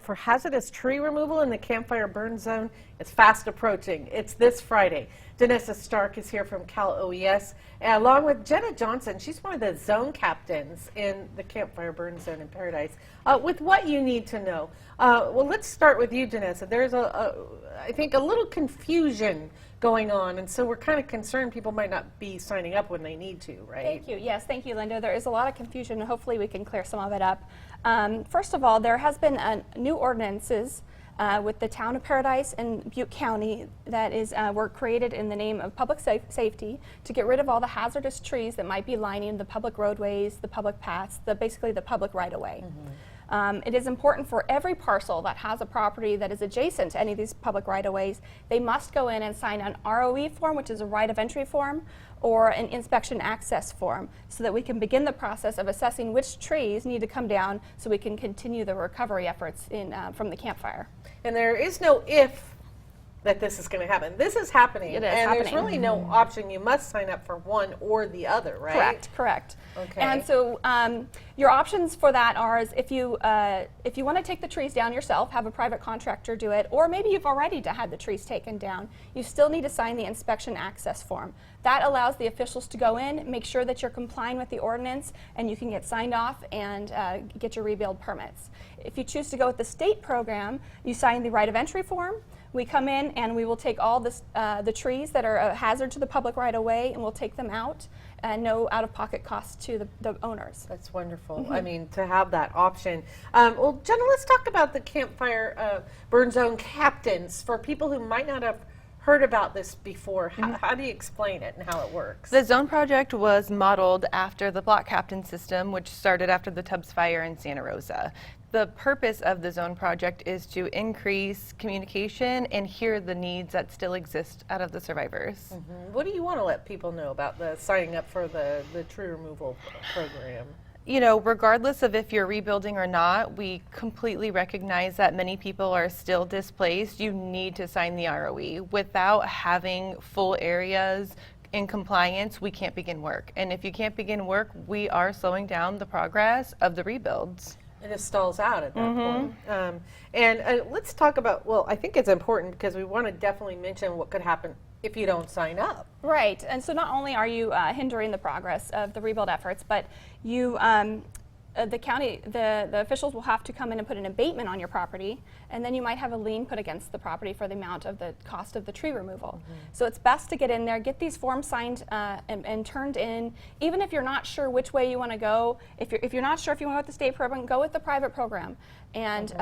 for hazardous tree removal in the campfire burn zone is fast approaching. It's this Friday. Ginessa Stark is here from CAL OES, along with Jenna Johnson. She's one of the zone captains in the campfire burn zone in Paradise, with what you need to know. Well, let's start with you, Ginessa. There's, I think, a little confusion going on, and so we're kind of concerned people might not be signing up when they need to, right? Thank you. Yes, thank you, Linda. There is a lot of confusion, and hopefully we can clear some of it up. First of all, there has been new ordinances with the town of Paradise and Butte County that were created in the name of public safety to get rid of all the hazardous trees that might be lining the public roadways, the public paths, basically the public right-of-way. It is important for every parcel that has a property that is adjacent to any of these public right-of-ways, they must go in and sign an ROE form, which is a right of entry form, or an inspection access form, so that we can begin the process of assessing which trees need to come down so we can continue the recovery efforts from the campfire. And there is no if that this is going to happen. This is happening. It is and happening. There's really no option. You must sign up for one or the other, right? Correct, correct. Okay. And so your options for that are if you want to take the trees down yourself, have a private contractor do it, or maybe you've already had the trees taken down, you still need to sign the inspection access form. That allows the officials to go in, make sure that you're complying with the ordinance, and you can get signed off and get your rebuild permits. If you choose to go with the state program, you sign the right of entry form. We come in and we will take all the trees that are a hazard to the public right away, and we'll take them out, and no out-of-pocket costs to the owners. That's wonderful. I mean, to have that option. Well, Jenna, let's talk about the campfire burn zone captains for people who might not have heard about this before. How do you explain it and how it works? The zone project was modeled after the block captain system, which started after the Tubbs fire in Santa Rosa. The purpose of the zone project is to increase communication and hear the needs that still exist out of the survivors. What do you want to let people know about the signing up for the tree removal program? You know, regardless of if you're rebuilding or not, we completely recognize that many people are still displaced. You need to sign the ROE. Without having full areas in compliance, we can't begin work. And if you can't begin work, we are slowing down the progress of the rebuilds. And it stalls out at that point. And let's talk about, well, I think it's important because we want to definitely mention what could happen if you don't sign up. Right, and so not only are you hindering the progress of the rebuild efforts, but you, the county, the officials will have to come in and put an abatement on your property, and then you might have a lien put against the property for the amount of the cost of the tree removal. So it's best to get in there, get these forms signed and turned in, even if you're not sure which way you want to go. If you're not sure if you want to go with the state program, go with the private program, and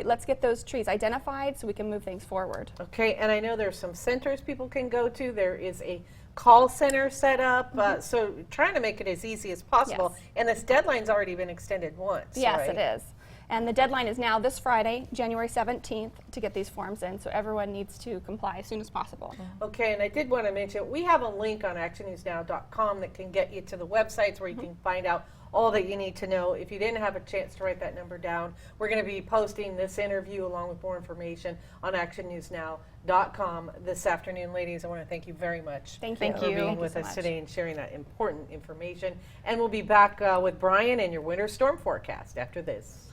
let's get those trees identified so we can move things forward. Okay, and I know there's some centers people can go to. There is a call center set up, so trying to make it as easy as possible. Yes. And this deadline's already been extended once, Yes, right? it is. And the deadline is now this Friday, January 17th, to get these forms in, so everyone needs to comply as soon as possible. Okay, and I did want to mention, we have a link on actionnewsnow.com that can get you to the websites where you can find out all that you need to know. If you didn't have a chance to write that number down, we're going to be posting this interview along with more information on actionnewsnow.com this afternoon. Ladies, I want to thank you very much Thank for you. being with us today and sharing that important information. And we'll be back with Brian and your winter storm forecast after this.